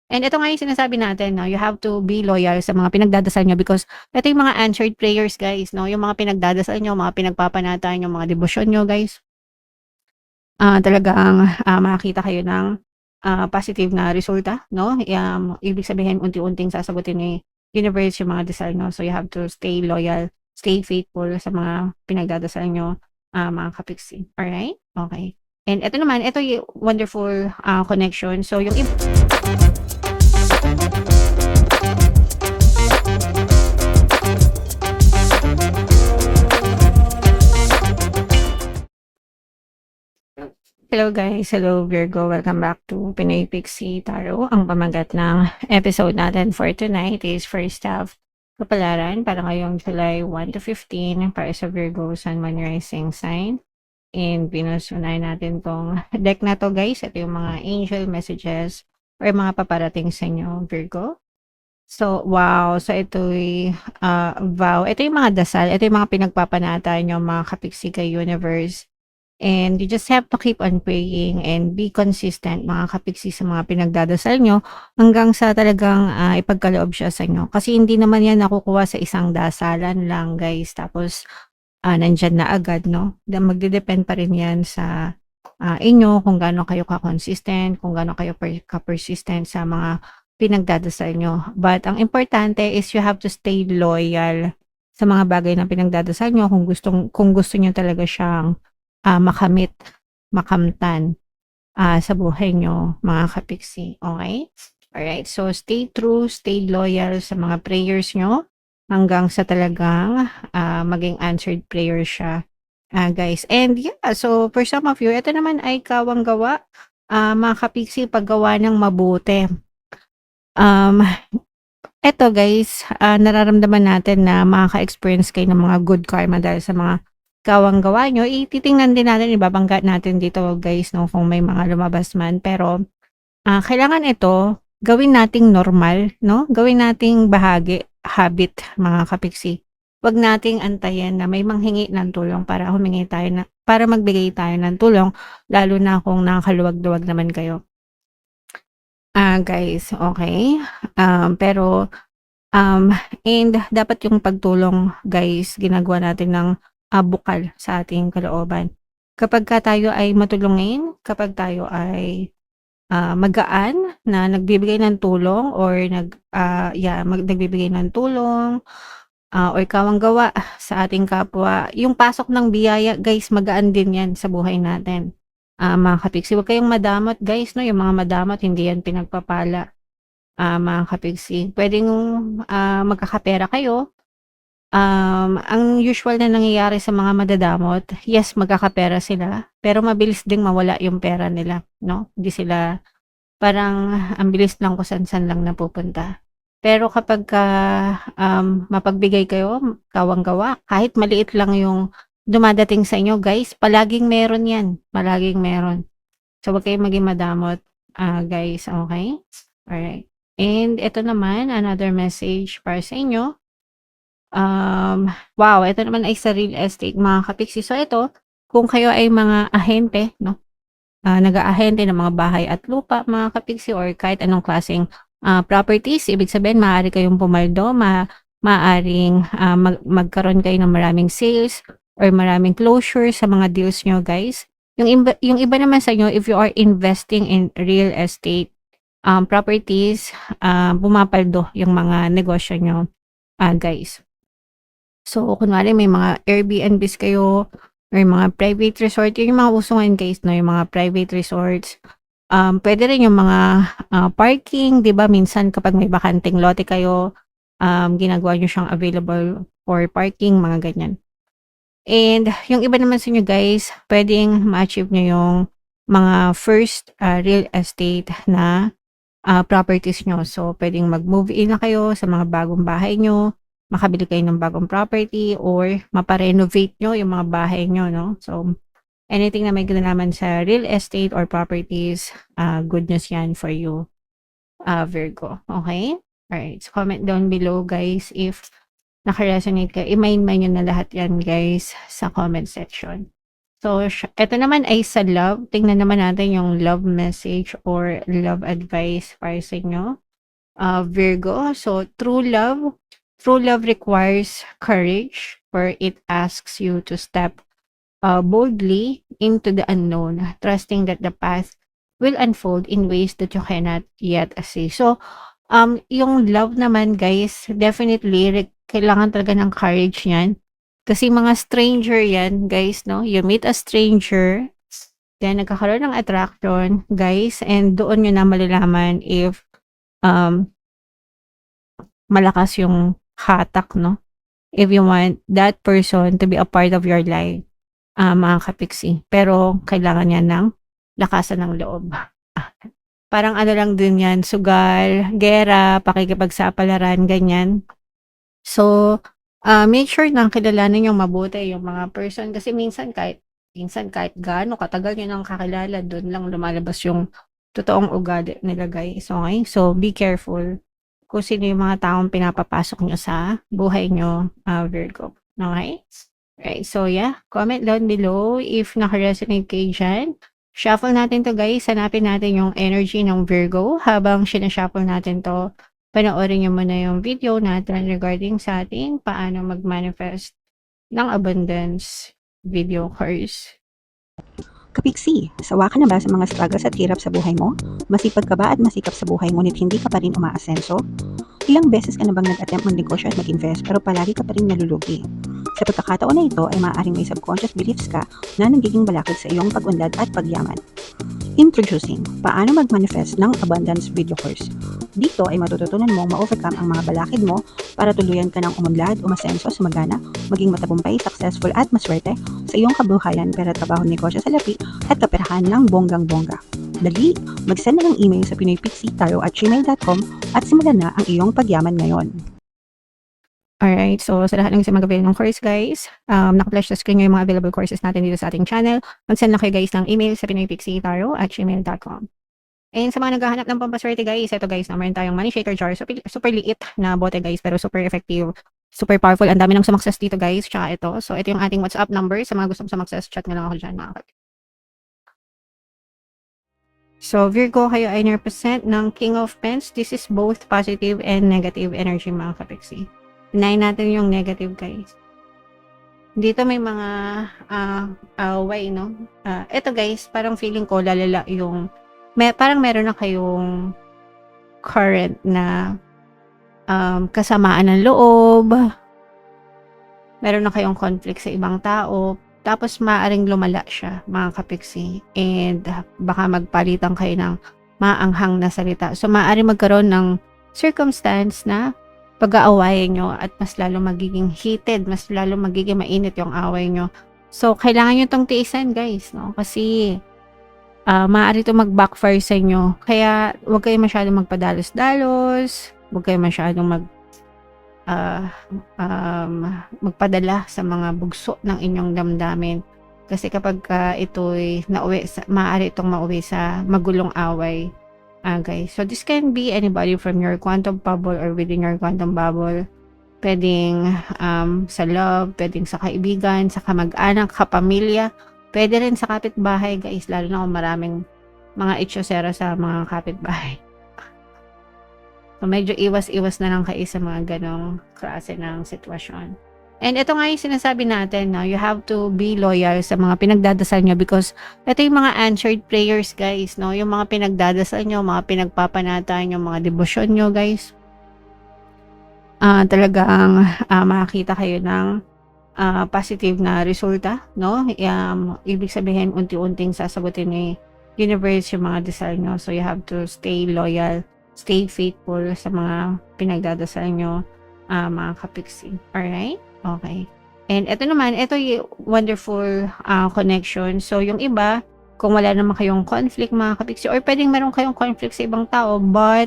And ito nga yung sinasabi natin 'no, you have to be loyal sa mga pinagdadasal niyo because ito yung mga answered prayers guys 'no, yung mga pinagdadasal niyo, mga pinagpapanatayan niyong mga debosyon niyo guys, talagang, makakita kayo ng, positive na resulta 'no. Ibig sabihin unti-unting sasagutin ni universe yung mga dasal niyo. So you have to stay loyal, stay faithful sa mga pinagdadasal niyo, mga kapiksi, alright? Okay. And ito naman, ito yung wonderful, connection. So yung hello guys, hello Virgo, welcome back to Pinoy Pixie Tarot. Ang pamagat ng episode natin for tonight is first half kapalaran para ngayong July 1 to 15 para sa Virgo Sun, Moon, Rising sign. And Venus, unahin natin tong deck na to guys. Ito yung mga angel messages or mga paparating sa inyo Virgo. So, wow. So, ito'y vow. Ito yung mga dasal. Ito yung mga pinagpapanata nyo mga kapiksi kay universe. And you just have to keep on praying and be consistent mga kapiksi sa mga pinagdadasal nyo hanggang sa talagang ipagkaloob siya sa inyo. Kasi hindi naman yan nakukuha sa isang dasalan lang guys. Tapos nandyan na agad, no? Magde-depend pa rin yan sa inyo kung gaano kayo ka-consistent, kung gaano kayo ka-persistent sa mga pinagdadasal nyo. But ang importante is you have to stay loyal sa mga bagay na pinagdadasal nyo kung gusto nyo talaga siyang makamit, makamtan sa buhay nyo, mga kapiksi. Okay? Alright. So, stay true, stay loyal sa mga prayers nyo hanggang sa talagang maging answered prayer siya, guys. And yeah, so for some of you, ito naman ay kawang gawa, mga kapiksi, paggawa ng mabuti. Eto guys, nararamdaman natin na makaka-experience kayo ng mga good karma dahil sa mga kawang gawa nyo. Titingnan din natin, ibabangga natin dito guys, no, kung may mga lumabas man. Pero, kailangan ito, gawin nating normal, no? Gawin nating bahagi, habit, mga kapiksi. Huwag nating antayin na may manghingi ng tulong para para magbigay tayo ng tulong, lalo na kung nakakaluwag-luwag naman kayo. Guys, okay? Pero, and dapat yung pagtulong guys, ginagawa natin ng bukal sa ating kalooban. Kapag tayo ay matulungin, kapag tayo ay magaan na nagbibigay ng tulong or nagbibigay ng tulong or kawang gawa sa ating kapwa, yung pasok ng biyaya guys, magaan din yan sa buhay natin. Mga kapiksi, huwag kayong madamot guys, no? Yung mga madamot, hindi yan pinagpapala. Mga kapiksi, pwedeng magkakapera kayo. Ang usual na nangyayari sa mga madadamot, yes, magkakapera sila, pero mabilis ding mawala yung pera nila, no? Hindi sila, parang ang bilis lang kung saan-saan lang napupunta. Pero kapagka mapagbigay kayo, kawang gawa, kahit maliit lang yung dumadating sa inyo guys, palaging meron yan, palaging meron. So, huwag kayong maging madamot, guys, okay? Alright. And ito naman, another message para sa inyo. Wow, ito naman ay sa real estate, mga kapiksi. So, ito, kung kayo ay mga ahente, no? Nag-aahente ng mga bahay at lupa, mga kapiksi, or kahit anong klaseng properties, ibig sabihin, maaari kayong pumaldo, maaaring magkaroon kayo ng maraming sales or maraming closure sa mga deals nyo, guys. Yung iba naman sa inyo, if you are investing in real estate properties, pumapaldo yung mga negosyo nyo, guys. So, kunwari may mga Airbnbs kayo or mga private resort, yun yung mga uso ngayon guys, no? Yung mga private resorts. Pwede rin yung mga parking, di ba? Minsan kapag may bakanting lote kayo, ginagawa nyo siyang available for parking, mga ganyan. And yung iba naman sa inyo guys, pwedeng ma-achieve nyo yung mga first real estate na properties nyo. So, pwedeng mag-move in na kayo sa mga bagong bahay nyo, makabili kayo ng bagong property, or mapa-renovate nyo yung mga bahay nyo, no? So, anything na may kinalaman sa real estate or properties, good news yan for you, Virgo. Okay? Alright. So, comment down below, guys, if naka-resonate ka. I-mind nyo na lahat yan, guys, sa comment section. So, eto naman ay sa love. Tingnan naman natin yung love message or love advice para sa inyo. Virgo. So, true love requires courage, for it asks you to step boldly into the unknown, trusting that the path will unfold in ways that you cannot yet see. So, yung love naman guys, definitely kailangan talaga ng courage yan. Kasi mga stranger yan guys, no? You meet a stranger, then nagkakaroon ng attraction, guys, and doon nyo na malalaman if um, malakas yung hatak, no? If you want that person to be a part of your life, mga kapiksi. Pero kailangan niya ng lakasan ng loob. Parang ano lang din yan, sugal, gera, pakikipagsapalaran, ganyan. So, make sure na kilalanin yung mabuti yung mga person kasi minsan kahit gaano katagal nyo nang kakilala, doon lang lumalabas yung totoong ugali nila guys. Okay? So, be careful kung sino yung mga taong pinapapasok nyo sa buhay nyo, Virgo. Okay? Right, so yeah, comment down below if naka-resonate kayo dyan. Shuffle natin to guys, hanapin natin yung energy ng Virgo. Habang sinashuffle natin to, panoorin nyo muna yung video natin regarding sa ating paano mag-manifest ng abundance video course. Kapiksi, sawa ka na ba sa mga struggles at hirap sa buhay mo? Masipag ka ba at masikap sa buhay ngunit hindi ka pa rin umaasenso? Ilang beses ka na bang nag-attempt magnegosyo at mag-invest pero palagi ka pa rin nalulugi? Sa pagkakataon na ito ay maaaring may subconscious beliefs ka na nagiging balakid sa iyong pag-unlad at pagyaman. Introducing, paano mag-manifest ng abundance video course. Dito ay matututunan mong ma-overcome ang mga balakid mo para tuluyan ka ng umunlad, umasenso, sumagana, maging matagumpay, successful at maswerte sa iyong kabuhayan, pera, trabaho, negosyo sa lapi at kaperahan ng bonggang-bongga. Dali, mag-send na ng email sa pinoypixitaro@gmail.com at simulan na ang iyong pagyaman ngayon. Alright, so sa lahat ng gusto mag-avail ng course guys, naka-flash sa screen yung mga available courses natin dito sa ating channel. Mag-send lang kayo guys ng email sa pinoypixitaro@gmail.com. And sa mga naghahanap ng pampaswerte guys, ito guys, meron tayong money shaker jar. Super liit na bote guys, pero super effective, super powerful. Ang dami ng sumakses dito guys, tsaka ito. So ito yung ating WhatsApp number. Sa mga gustong sumakses, chat na lang ako dyan mga kapatid. So Virgo, kayo ay represent ng King of Pens. This is both positive and negative energy mga kapiksi. Unahin natin yung negative guys. Dito may mga away, no? Ito guys, parang feeling ko lalala yung parang meron na kayong current na kasamaan ng loob. Meron na kayong conflict sa ibang tao. Tapos maaaring lumala siya, mga kapiksi. And baka magpalitan kayo ng maanghang na salita. So maaaring magkaroon ng circumstance na pag-aawayan nyo at mas lalo magiging heated, mas lalo magiging mainit yung away nyo. So, kailangan nyo itong tiisan, guys, no? Kasi, maaari ito mag-backfire sa inyo. Kaya, huwag kayo masyadong magpadalos-dalos, huwag kayo masyadong magpadala sa mga bugso ng inyong damdamin. Kasi kapag ito'y maaari itong mauwi sa magulong away. Guys. So, this can be anybody from your quantum bubble or within your quantum bubble. Pwedeng sa love, pwedeng sa kaibigan, sa kamag-anak, kapamilya. Pwede rin sa kapitbahay, guys. Lalo na kung maraming mga itsosera sa mga kapitbahay. So, medyo iwas-iwas na lang kayo sa mga ganong klase ng sitwasyon. And ito nga yung sinasabi natin, no? You have to be loyal sa mga pinagdadasal nyo because ito yung mga answered prayers, guys, no? Yung mga pinagdadasal nyo, mga pinagpapanatan, yung mga debosyon nyo, guys. Talagang makakita kayo ng positive na resulta, no? Ibig sabihin, unti-unting sasagutin ni universe yung mga dasal nyo. So, you have to stay loyal, stay faithful sa mga pinagdadasal nyo, mga kapiksi. Alright? Okay. And ito naman, ito yung wonderful connection. So, yung iba, kung wala naman kayong conflict mga kapiksi, or pwedeng meron kayong conflict sa ibang tao, but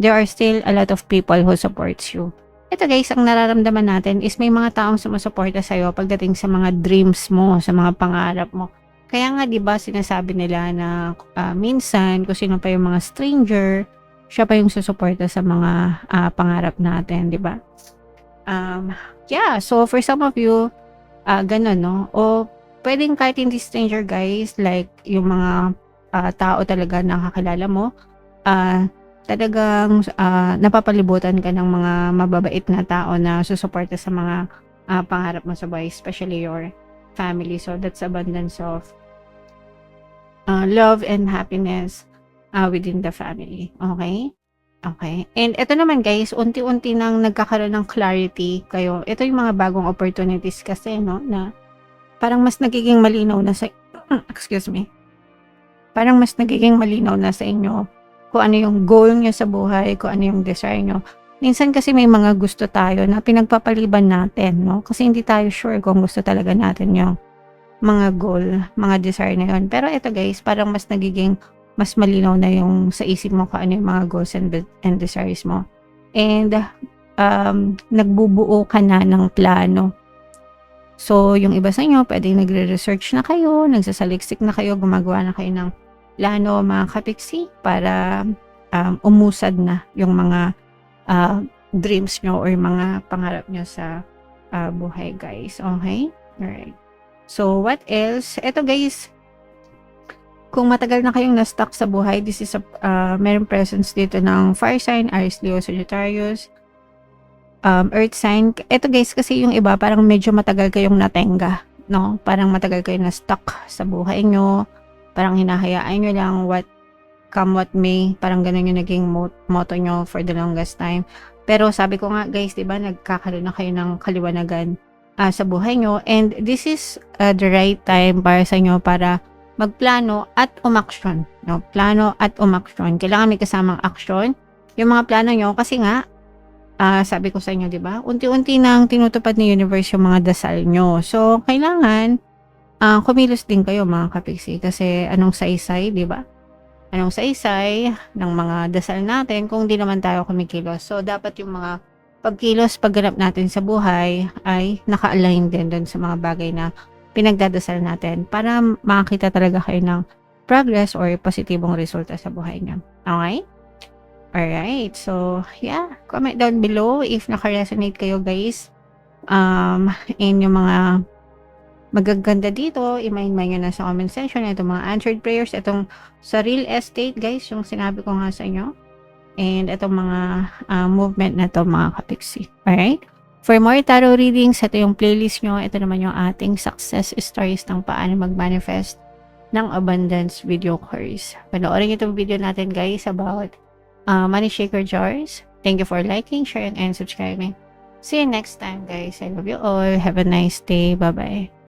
there are still a lot of people who supports you. Ito guys, ang nararamdaman natin is may mga taong sumusuporta sa'yo pagdating sa mga dreams mo, sa mga pangarap mo. Kaya nga, di ba, sinasabi nila na minsan, kung sino pa yung mga stranger, siya pa yung susuporta sa mga pangarap natin, di ba? Yeah, so for some of you, ganun, no? O Pwedeng kahit hindi stranger guys, like yung mga tao talaga na kakilala mo, talagang napapalibutan ka ng mga mababait na tao na susuporta sa mga pangarap mo sa buhay, especially your family. So that's abundance of love and happiness within the family. Okay? Okay. And ito naman guys, unti-unti nang nagkakaroon ng clarity kayo. Ito yung mga bagong opportunities kasi, no, na parang mas nagiging malinaw na sa excuse me. Parang mas nagiging malinaw na sa inyo kung ano yung goal niyo sa buhay, kung ano yung desire niyo. Minsan kasi may mga gusto tayo na pinagpapaliban natin, no? Kasi hindi tayo sure kung gusto talaga natin yung mga goal, mga desire na yun. Pero ito guys, parang mas nagiging mas malinaw na yung sa isip mo kung ano yung mga goals and desires mo. And nagbubuo ka na ng plano. So, yung iba sa inyo, pwedeng nagre-research na kayo, nagsasaliksik na kayo, gumagawa na kayo ng plano, mga kapiksi, para umusad na yung mga dreams nyo or mga pangarap nyo sa buhay, guys. Okay? Alright. So, what else? Ito, guys, kung matagal na kayong na-stuck sa buhay, this is meron presence dito ng fire sign, Aries, Leo, Sagittarius, earth sign. Ito guys, kasi yung iba, parang medyo matagal kayong natenga, no? Parang matagal kayong na-stuck sa buhay nyo. Parang hinahayaan nyo lang come what may. Parang ganun yung naging motto nyo for the longest time. Pero sabi ko nga guys, diba, nagkakaroon na kayo ng kaliwanagan sa buhay nyo. And this is the right time para sa inyo para magplano at umaksyon. No? Plano at umaksyon. Kailangan may kasamang aksyon. Yung mga plano nyo, kasi nga, sabi ko sa inyo, di ba? Unti-unti nang tinutupad ni universe yung mga dasal nyo. So, kailangan kumilos din kayo mga kapiksi. Kasi anong saysay, di ba? Anong saysay ng mga dasal natin kung di naman tayo kumikilos. So, dapat yung mga pagkilos, pagganap natin sa buhay ay naka-align din dun sa mga bagay na pinagdadasal natin para makakita talaga kayo ng progress or positibong resulta sa buhay nyo. Okay? Alright. So, yeah. Comment down below if naka-resonate kayo, guys. And yung mga magaganda dito, i-mind nyo na sa comment section. Itong mga answered prayers. Itong sa real estate, guys, yung sinabi ko nga sa inyo. And itong mga movement na to, mga kapiksi. Alright? For more tarot readings, ito yung playlist nyo. Ito naman yung ating success stories ng paano mag-manifest ng abundance video course. Panoorin itong video natin, guys, about money shaker jars. Thank you for liking, sharing, and subscribing. See you next time, guys. I love you all. Have a nice day. Bye-bye.